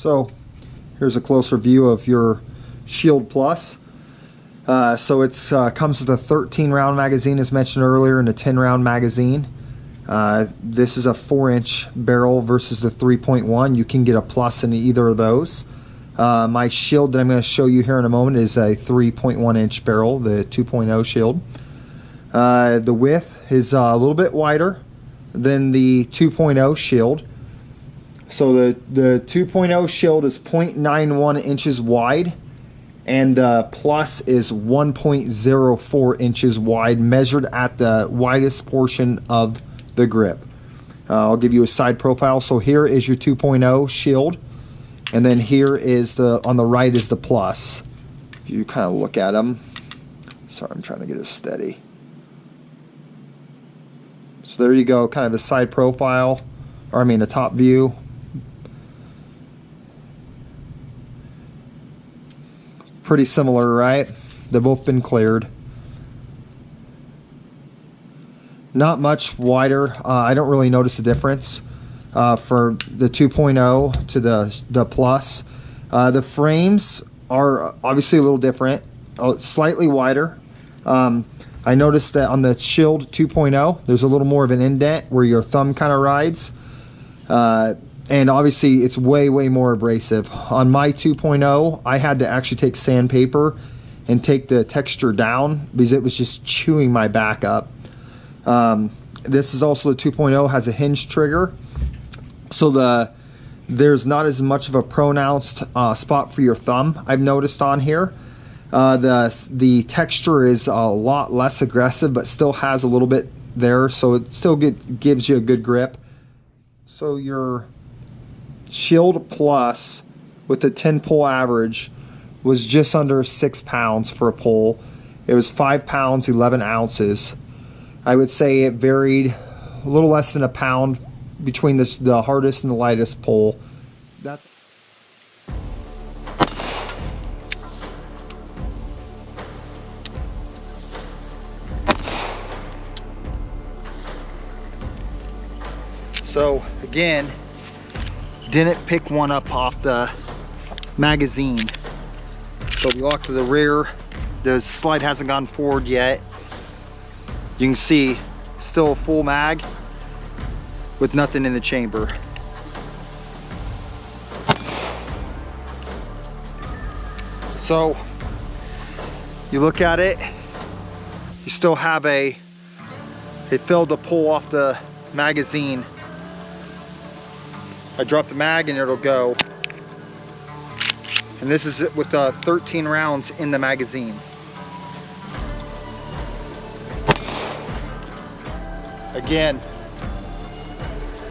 So here's a closer view of your Shield Plus. So it comes with a 13 round magazine as mentioned earlier and a 10 round magazine. This is a 4-inch barrel versus the 3.1. You can get a plus in either of those. My Shield that I'm going to show you here in a moment is a 3.1 inch barrel, the 2.0 Shield. The width is a little bit wider than the 2.0 Shield. So the 2.0 Shield is 0.91 inches wide, and the Plus is 1.04 inches wide, measured at the widest portion of the grip. I'll give you a side profile. So here is your 2.0 Shield, and then here is on the right is the Plus. If you kind of look at them, sorry, I'm trying to get it steady. So there you go, kind of a side profile, or I mean a top view. Pretty similar, right? They've both been cleared. Not much wider. I don't really notice a difference for the 2.0 to the Plus. The frames are obviously a little different, slightly wider. I noticed that on the Shield 2.0, there's a little more of an indent where your thumb kind of rides. And obviously it's way more abrasive. On my 2.0, I had to actually take sandpaper and take the texture down because it was just chewing my back up. This is also the 2.0, has a hinge trigger, so there's not as much of a pronounced spot for your thumb, I've noticed on here. The texture is a lot less aggressive, but still has a little bit there, so it still gives you a good grip. So your Shield Plus with the 10 pull average was just under 6 pounds for a pull. It was 5 pounds 11 ounces. I would say it varied a little less than a pound between the hardest and the lightest pull. That's so again, didn't pick one up off the magazine. So we lock to the rear. The slide hasn't gone forward yet. You can see still a full mag with nothing in the chamber. So you look at it, you still have it failed to pull off the magazine. I drop the mag and it'll go. And this is it with 13 rounds in the magazine. Again,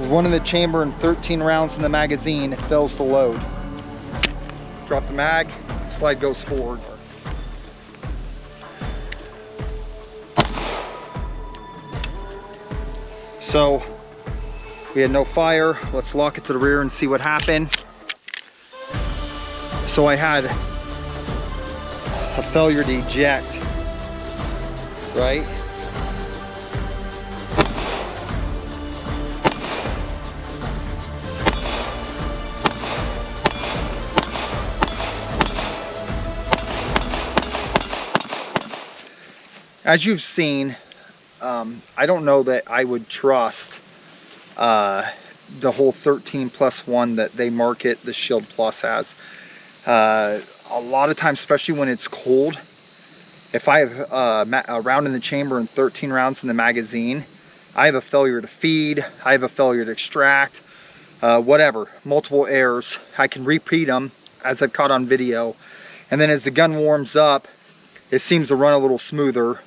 with one in the chamber and 13 rounds in the magazine, it fails to load. Drop the mag, slide goes forward. So we had no fire. Let's lock it to the rear and see what happened. So I had a failure to eject, right? As you've seen, I don't know that I would trust the whole 13+1 that they market the Shield Plus has. A lot of times, especially when it's cold, if I have a round in the chamber and 13 rounds in the magazine, I have a failure to feed, I have a failure to extract, whatever, multiple errors. I can repeat them as I've caught on video, and then as the gun warms up, it seems to run a little smoother.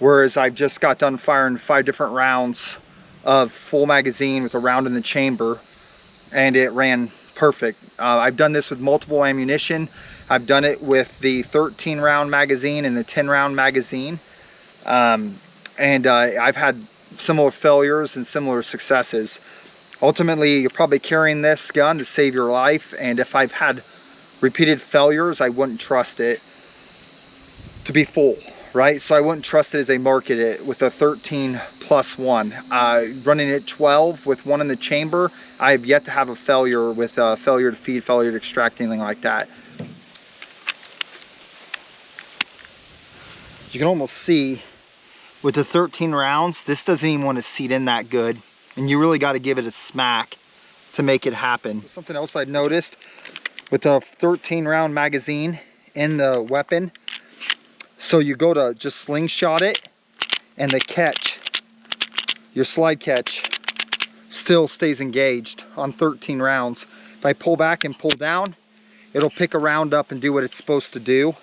Whereas I've just got done firing 5 different rounds of full magazine with a round in the chamber, and it ran perfect. I've done this with multiple ammunition. I've done it with the 13 round magazine and the 10 round magazine. I've had similar failures and similar successes. Ultimately, you're probably carrying this gun to save your life, and if I've had repeated failures, I wouldn't trust it to be full. right? So I wouldn't trust it as they market it with a 13+1. Running it 12 with one in the chamber, I have yet to have a failure with failure to feed, failure to extract, anything like that. You can almost see with the 13 rounds, this doesn't even want to seat in that good. And you really got to give it a smack to make it happen. Something else I noticed with a 13 round magazine in the weapon. So you go to just slingshot it and the catch, your slide catch, still stays engaged on 13 rounds. If I pull back and pull down, it'll pick a round up and do what it's supposed to do.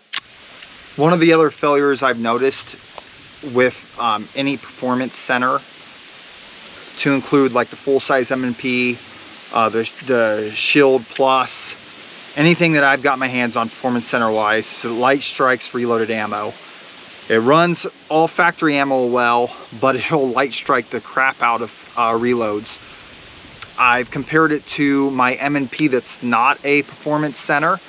One of the other failures I've noticed with any performance center, to include like the full-size M&P, the Shield Plus, anything that I've got my hands on performance center wise, is the light strikes reloaded ammo. It runs all factory ammo well, but it'll light strike the crap out of reloads. I've compared it to my M&P that's not a performance center,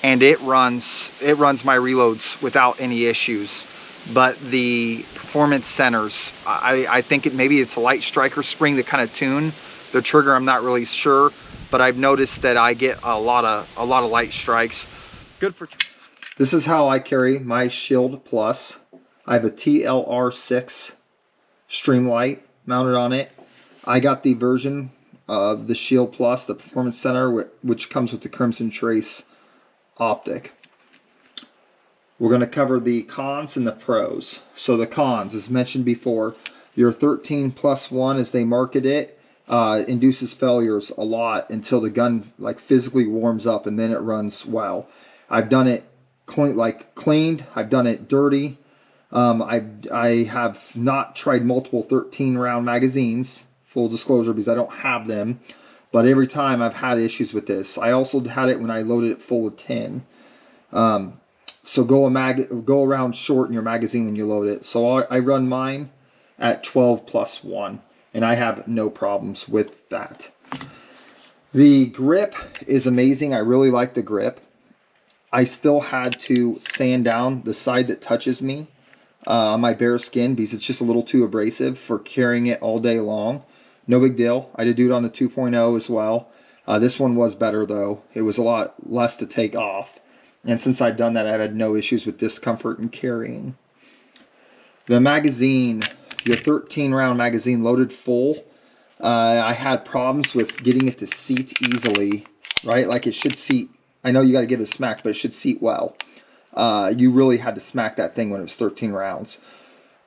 and it runs my reloads without any issues. But the performance centers, I think maybe it's a light striker spring that kind of tune the trigger. I'm not really sure, but I've noticed that I get a lot of light strikes. Good for. This is how I carry my Shield Plus. I have a TLR6 Streamlight mounted on it. I got the version of the Shield Plus, the Performance Center, which comes with the Crimson Trace optic. We're going to cover the cons and the pros. So the cons, as mentioned before, your 13+1, as they market it, induces failures a lot until the gun like physically warms up, and then it runs well. I've done it cleaned. I've done it dirty. I have not tried multiple 13 round magazines, full disclosure, because I don't have them. But every time I've had issues with this. I also had it when I loaded it full of 10. So go around short in your magazine when you load it. So I run mine at 12+1, and I have no problems with that. The grip is amazing. I really like the grip. I still had to sand down the side that touches me on my bare skin because it's just a little too abrasive for carrying it all day long. No big deal. I did do it on the 2.0 as well. This one was better though. It was a lot less to take off. And since I've done that, I've had no issues with discomfort in carrying. The magazine, your 13 round magazine loaded full, I had problems with getting it to seat easily, right? Like it should seat. I know you got to give it a smack, but it should seat well. You really had to smack that thing when it was 13 rounds.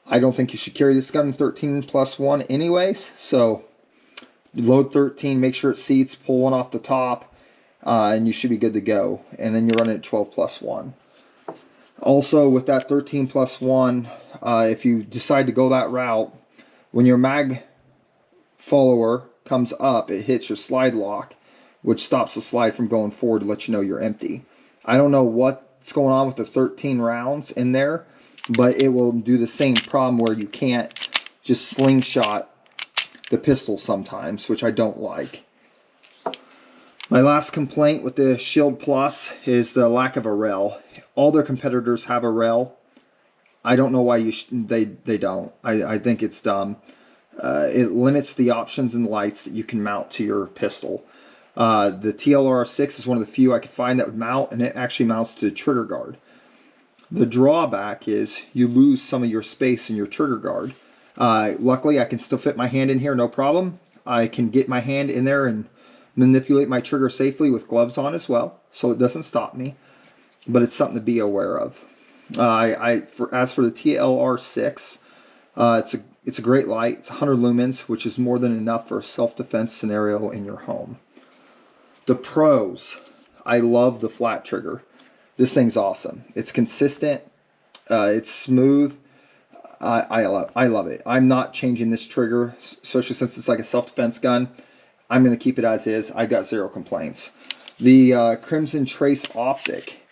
I don't think you should carry this gun in 13+1 anyways. So load 13, make sure it seats, pull one off the top, and you should be good to go. And then you're running at 12+1. Also, with that 13+1, if you decide to go that route, when your mag follower comes up, it hits your slide lock, which stops the slide from going forward to let you know you're empty. I don't know what's going on with the 13 rounds in there, but it will do the same problem where you can't just slingshot the pistol sometimes, which I don't like. My last complaint with the Shield Plus is the lack of a rail. All their competitors have a rail. I don't know why they don't. I think it's dumb. It limits the options and lights that you can mount to your pistol. The TLR6 is one of the few I could find that would mount, and it actually mounts to the trigger guard. The drawback is you lose some of your space in your trigger guard. Luckily, I can still fit my hand in here, no problem. I can get my hand in there and manipulate my trigger safely with gloves on as well, so it doesn't stop me. But it's something to be aware of. As for the TLR6, it's a great light. It's 100 lumens, which is more than enough for a self-defense scenario in your home. The pros, I love the flat trigger. This thing's awesome. It's consistent. It's smooth. I love it. I'm not changing this trigger, especially since it's like a self-defense gun. I'm going to keep it as is. I've got zero complaints. The Crimson Trace optic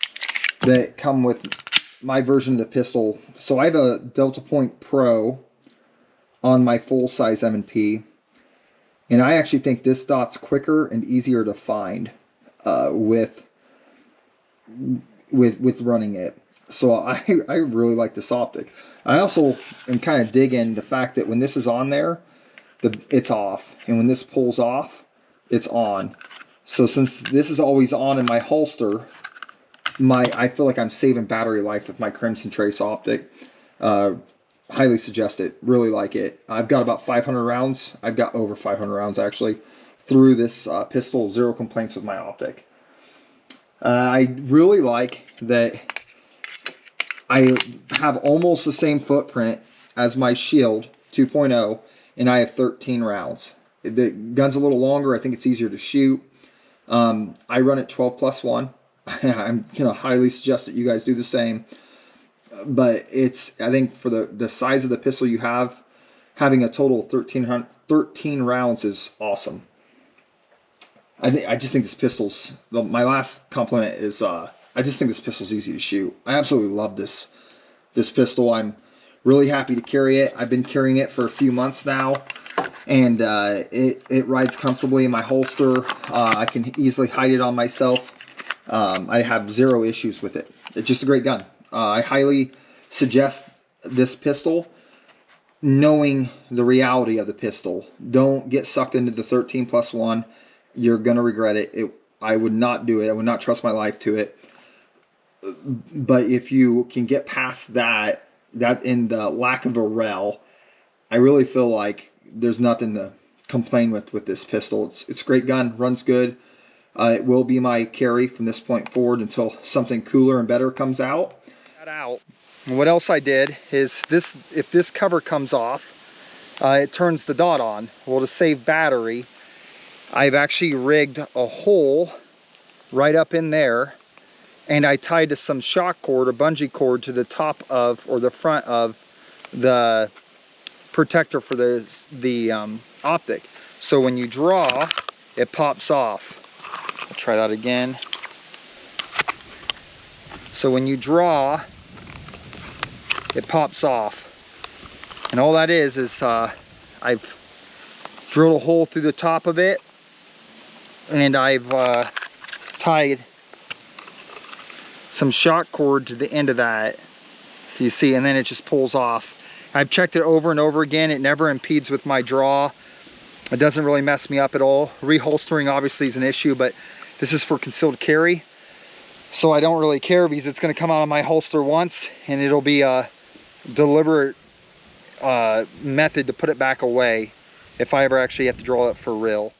that come with my version of the pistol. So I have a Delta Point Pro on my full-size M&P, and I actually think this dot's quicker and easier to find with running it. So I really like this optic. I also am kind of digging the fact that when this is on there, it's off, and when this pulls off, it's on. So since this is always on in my holster, I feel like I'm saving battery life with my Crimson Trace optic. Highly suggest it. Really like it. I've got about 500 rounds. I've got over 500 rounds actually through this pistol. Zero complaints with my optic. I really like that I have almost the same footprint as my Shield 2.0, and I have 13 rounds. The gun's a little longer. I think it's easier to shoot. I run it 12+1. I'm going to highly suggest that you guys do the same. But I think for the size of the pistol you have, having a total of 13 rounds is awesome. I just think this pistol's, my last compliment is, I just think this pistol's easy to shoot. I absolutely love this pistol. I'm really happy to carry it. I've been carrying it for a few months now, and it rides comfortably in my holster. I can easily hide it on myself. I have zero issues with it. It's just a great gun. I highly suggest this pistol, knowing the reality of the pistol. Don't get sucked into the 13+1. You're gonna regret it. I would not do it. I would not trust my life to it. But if you can get past that in the lack of a rel, I really feel like there's nothing to complain with this pistol. It's a great gun, runs good. It will be my carry from this point forward until something cooler and better comes out. And what else I did is if this cover comes off, it turns the dot on. Well, to save battery, I've actually rigged a hole right up in there, and I tied some shock cord or bungee cord to the top of, or the front of, the protector for the optic. So when you draw, it pops off. I'll try that again. So when you draw, it pops off. And all that is I've drilled a hole through the top of it, and I've tied some shock cord to the end of that. So you see, and then it just pulls off. I've checked it over and over again. It never impedes with my draw. It doesn't really mess me up at all. Reholstering obviously is an issue, but this is for concealed carry, so I don't really care, because it's going to come out of my holster once, and it'll be a deliberate method to put it back away if I ever actually have to draw it for real.